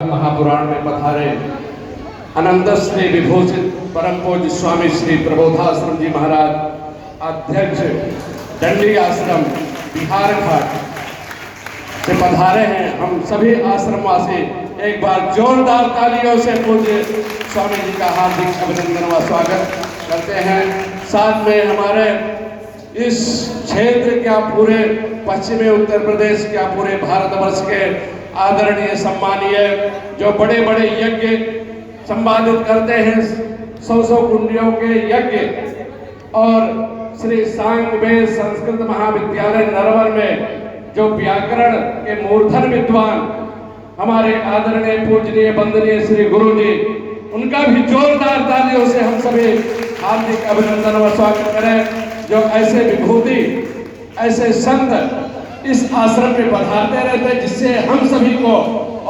महापुराण में पधारे अनंत श्री विभूषित परम पूज्य स्वामी श्री प्रबोधाश्रम जी महाराज अध्यक्ष दंडी आश्रम बिहार घाट से पधारे हैं। हम सभी आश्रमवासी एक बार जोरदार तालियों से पूज्य स्वामी जी का हार्दिक अभिनंदन व स्वागत करते हैं। साथ में हमारे इस क्षेत्र क्या पूरे पश्चिमी उत्तर प्रदेश क्या पूरे भारतवर्ष के आदरणीय सम्मानीय जो बड़े बड़े यज्ञ संपादित करते हैं, 100 कुंडियों के यज्ञ, और श्री सांग वेद संस्कृत महाविद्यालय नरवर में जो व्याकरण के मूर्धन विद्वान हमारे आदरणीय पूजनीय वंदनीय श्री गुरु जी, उनका भी जोरदार तालियों से हम सभी हार्दिक अभिनंदन व स्वागत करें। जो ऐसे विभूति ऐसे संत इस आश्रम में पधारते रहते हैं, जिससे हम सभी को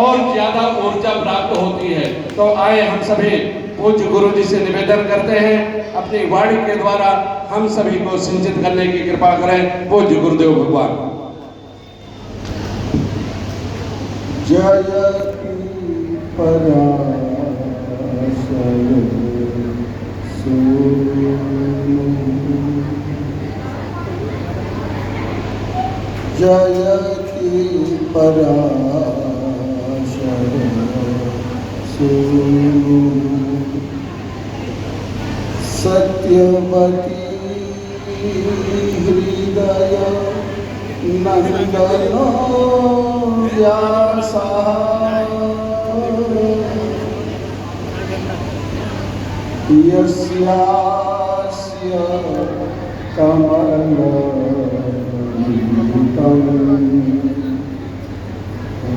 और ज्यादा ऊर्जा प्राप्त होती है। तो आए हम सभी पूज्य गुरु जी से निवेदन करते हैं, अपनी वाणी के द्वारा हम सभी को सिंचित करने की कृपा करें। पूज्य गुरुदेव भगवान। जयति पराशर सूनु सत्यवती हृदय नंदन व्यासा यस्यास्य कमल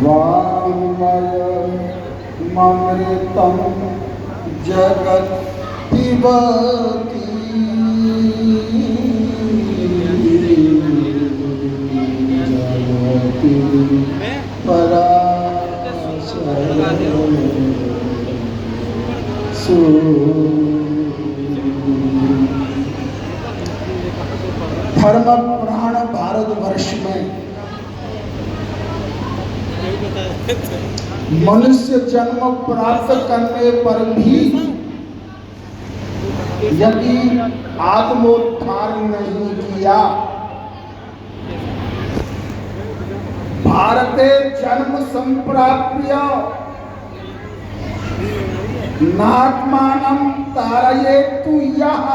वाङ्मय ममृतं जगत् पिबति जगति धर्म प्राण भारतवर्ष में मनुष्य जन्म प्राप्त करने पर भी यदि आत्मोद्धार नहीं किया, भारते जन्म संप्राप्य नात्मानं तारयेतु यः,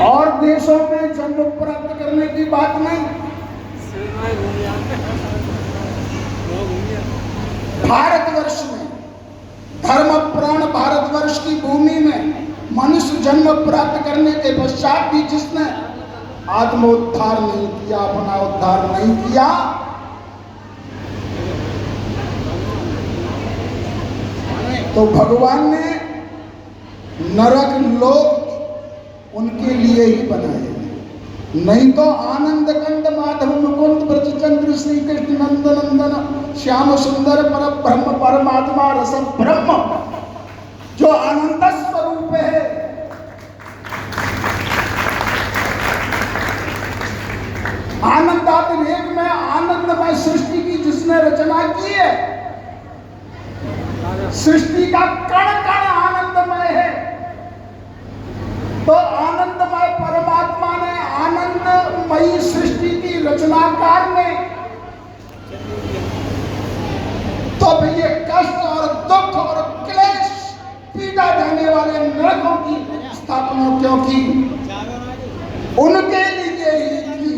और देशों में जन्म प्राप्त करने की बात नहीं, भारतवर्ष में धर्म प्राण भारतवर्ष की भूमि में मनुष्य जन्म प्राप्त करने के पश्चात भी जिसने आत्मोद्धार नहीं किया, अपना उद्धार नहीं किया, तो भगवान ने नरक लोक उनके लिए ही बनाए। नहीं तो आनंद कंद माधव मुकुंद ब्रजचंद्र श्री कृष्ण नंद नंदन श्याम सुंदर पर ब्रह्म परमात्मा रस ब्रह्म जो आनंद स्वरूप है, आनंदातिरेक में आनंदमय सृष्टि की जिसने रचना की है, सृष्टि का कण कण आनंदमय है, तो आनंदमय परमात्मा ने आनंदमयी सृष्टि की रचनाकार ने तो भी ये कष्ट और दुख और क्लेश पीड़ा देने वाले नरकों की स्थापना क्यों की? उनके लिए ही की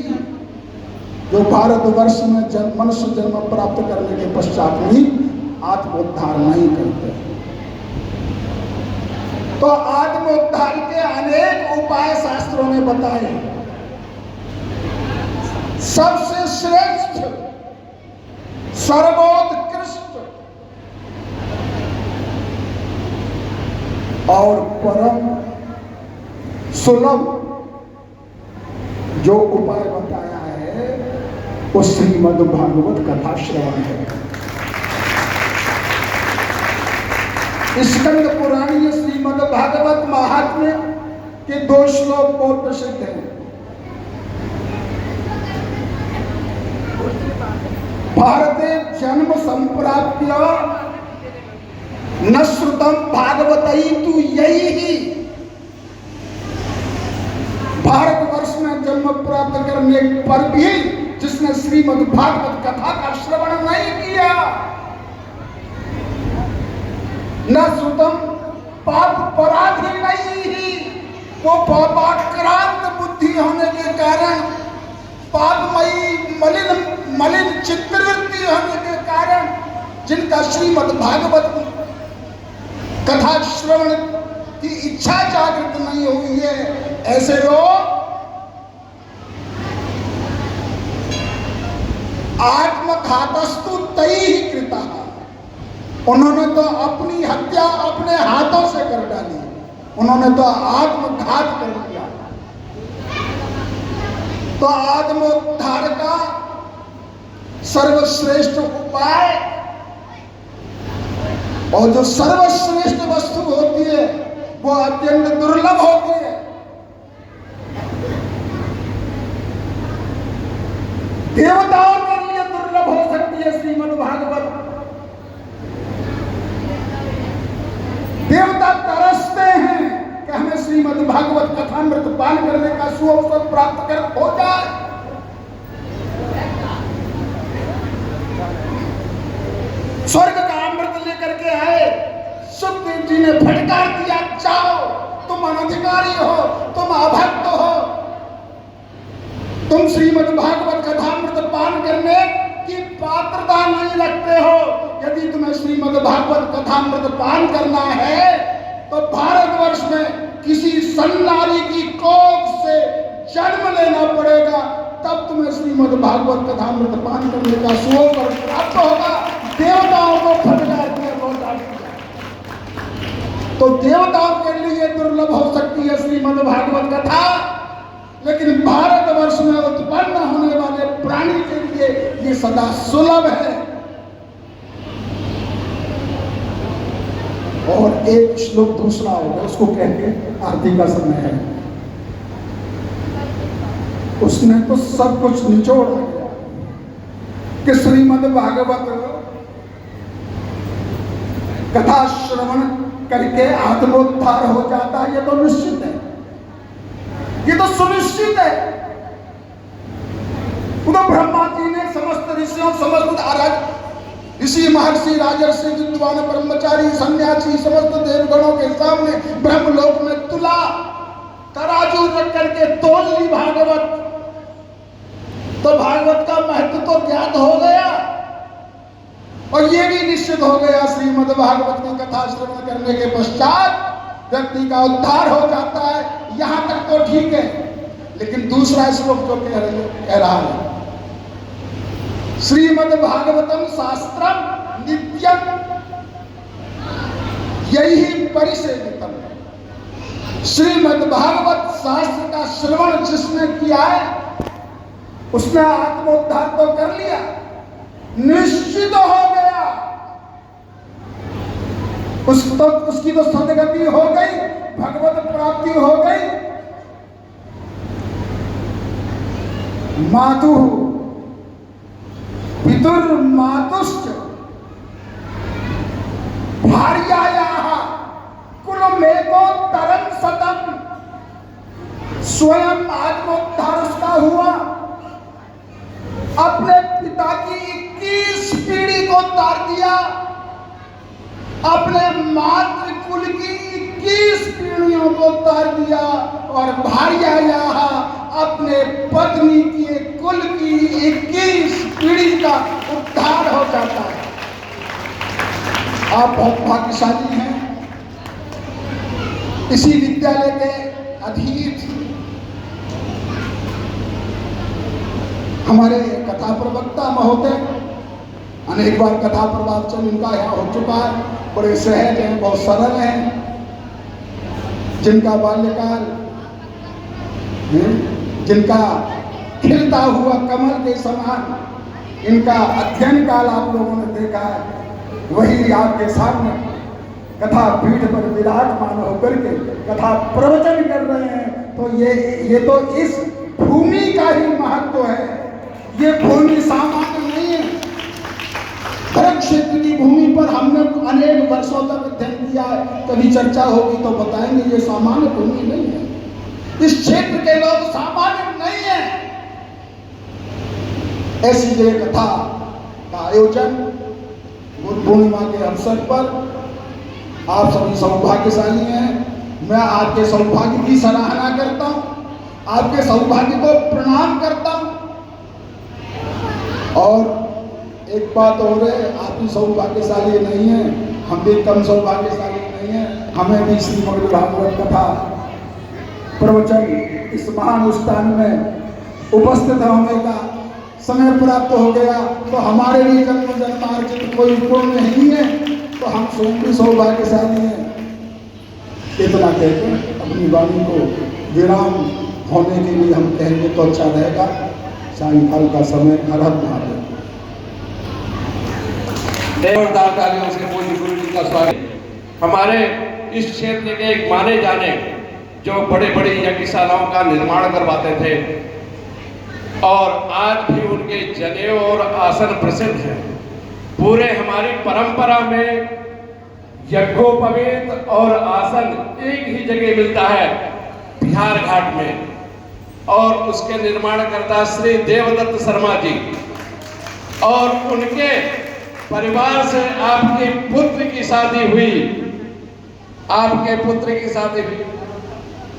जो भारतवर्ष में मनुष्य जन्म प्राप्त करने के पश्चात भी आत्मोद्धार नहीं करते। तो आत्मोद्धार के अनेक उपाय शास्त्रों ने बताए। सबसे श्रेष्ठ सर्वोत्कृष्ट और परम सुलभ जो उपाय बताया है वो श्रीमद् भागवत कथा श्रवण है। स्कंद पुराणी श्रीमद् भागवत महात्म्य के 2 श्लोक बहुत प्रसिद्ध हैं। भारते जन्म संप्राप्य न श्रुतम भागवतई तू यही ही। भारतवर्ष में जन्म प्राप्त करने पर भी जिसने श्रीमद् भागवत कथा का श्रवण नहीं किया, न श्रुतम पाप पराधी नहीं ही, वो पापाक्रांत बुद्धि होने के कारण, पापमयी मलिन चित्तवृत्ति होने के कारण जिनका श्रीमद् भागवत कथा श्रवण की इच्छा जागृत नहीं हुई है, ऐसे लोग आत्मघातस्तु तई ही कृता, उन्होंने तो अपनी हत्या अपने हाथों से कर डाली, उन्होंने तो आत्मघात कर लिया। तो आत्मोद्धार का सर्वश्रेष्ठ उपाय और जो सर्वश्रेष्ठ वस्तु होती है वो अत्यंत दुर्लभ होती है। देवताओं के लिए दुर्लभ हो सकती है श्रीमद् भागवत। देवता तरसते हैं कि हमें श्रीमद् भागवत कथामृत पान करने का सुअवसर प्राप्त कर हो जाए। स्वर्ग का अमृत लेकर के आए, सुखदेव जी ने फटकार दिया, जाओ, तुम अनधिकारी हो, तुम अभक्त हो, तुम श्रीमद् भागवत कथामृत पान करने की पात्रता नहीं रखते हो। यदि तुम्हें श्रीमद् भागवत कथामृत पान करना है तो भारतवर्ष में किसी सन्नारी की कोख से जन्म लेना पड़ेगा, तब तुम्हें श्रीमद् भागवत कथामृत पान करने का सुअवसर प्राप्त होगा। देवताओं को फटकार दिया तो देवताओं के लिए दुर्लभ हो सकती है श्रीमद् भागवत कथा, लेकिन भारतवर्ष में उत्पन्न होने वाले प्राणी के लिए ये सदा सुलभ है। और एक श्लोक दूसरा होगा, उसको कहेंगे आरती का समय है, उसने तो सब कुछ निचोड़ दिया कि श्रीमद् भागवत कथा श्रवण करके आत्मोद्धार हो जाता है, ये तो निश्चित है, ये तो सुनिश्चित है। तो ब्रह्मा जी ने समस्त ऋषियों, समस्त ऋषि, महर्षि, राजर्षि, विद्वान, ब्रह्मचारी, सन्यासी, समस्त देवगणों के सामने ब्रह्मलोक में तुला तराजू रख करके तोल ली भागवत। तो भागवत का महत्व तो ज्ञात हो गया और ये भी निश्चित हो गया श्रीमद् भागवत की कथा श्रवण करने के पश्चात व्यक्ति का उद्धार हो जाता है। यहां तक तो ठीक है, लेकिन दूसरा श्लोक जो कह रहा है, श्रीमद् भागवतम शास्त्रम नित्यम यही परिसेवितम। श्रीमद् भागवत शास्त्र का श्रवण जिसने किया है उसने आत्मोद्धार तो कर लिया, निश्चित हो गया, उसकी तो सदगति हो गई, भगवत प्राप्ति हो गई। मातु पितुर्मातुश्च भार्यायाः कुलमेकोत्तरं शतम्। स्वयं आत्मोद्धार उसका हुआ, अपने पिता की 21 पीढ़ी को तार दिया, अपने मातृकुल की 21 पीढ़ियों को तार दिया, और भार्यायाः अपने पत्नी के कुल की 21 पीढ़ी का उद्धार हो जाता है। आप बहुत भाग्यशाली हैं। इसी विद्यालय के अधीत हमारे कथा प्रवक्ता महोदय, अनेक बार कथा प्रवचन इनका यहाँ हो चुका है, बड़े सहज हैं, बहुत सरल हैं, जिनका बाल्यकाल, जिनका खिलता हुआ कमल के समान इनका अध्ययन काल आप लोगों ने देखा है, वही आपके सामने कथा पीठ पर विराजमान होकर के कथा प्रवचन कर रहे हैं। तो ये तो इस भूमि का ही महत्व है। ये भूमि सामान्य नहीं है, हमने अनेक वर्षों तक अध्ययन किया है, कभी चर्चा होगी तो बताएंगे। ये सामान्य भूमि नहीं है, इस क्षेत्र के लोग सामान्य नहीं है। ऐसी एक कथा का आयोजन बुद्ध पूर्णिमा के अवसर पर, आप सभी सौभाग्यशाली हैं। मैं आपके सौभाग्य की सराहना करता हूं, आपके सौभाग्य को प्रणाम करता हूं। और एक बात और है, आप भी सौभाग्यशाली नहीं है, हम भी कम सौभाग्यशाली नहीं है। हमें भी श्रीमद् भागवत कथा प्रवचन इस महान अनुष्ठान में उपस्थित होने का समय प्राप्त हो गया। तो हमारे लिए जन्म जन्मार्जित कोई पुण्य नहीं है, तो हम स्वयं भी सौभाग्यशाली हैं। इतना कहकर अपनी वाणी को विराम होने के लिए हम कहेंगे तो अच्छा रहेगा। सायंकाल का समय हर हर महादेव। जोरदार तालियों से पूज्य गुरु जी का स्वागत। हमारे इस क्षेत्र के एक माने जाने जो बड़े बड़े यज्ञशालाओं का निर्माण करवाते थे और आज भी उनके जनेऊ और आसन प्रसिद्ध हैं। पूरे हमारी परंपरा में यज्ञोपवीत और आसन एक ही जगह मिलता है, बिहार घाट में, और उसके निर्माण करता श्री देवदत्त शर्मा जी और उनके परिवार से आपके पुत्र की शादी हुई। आपके पुत्र की शादी हुई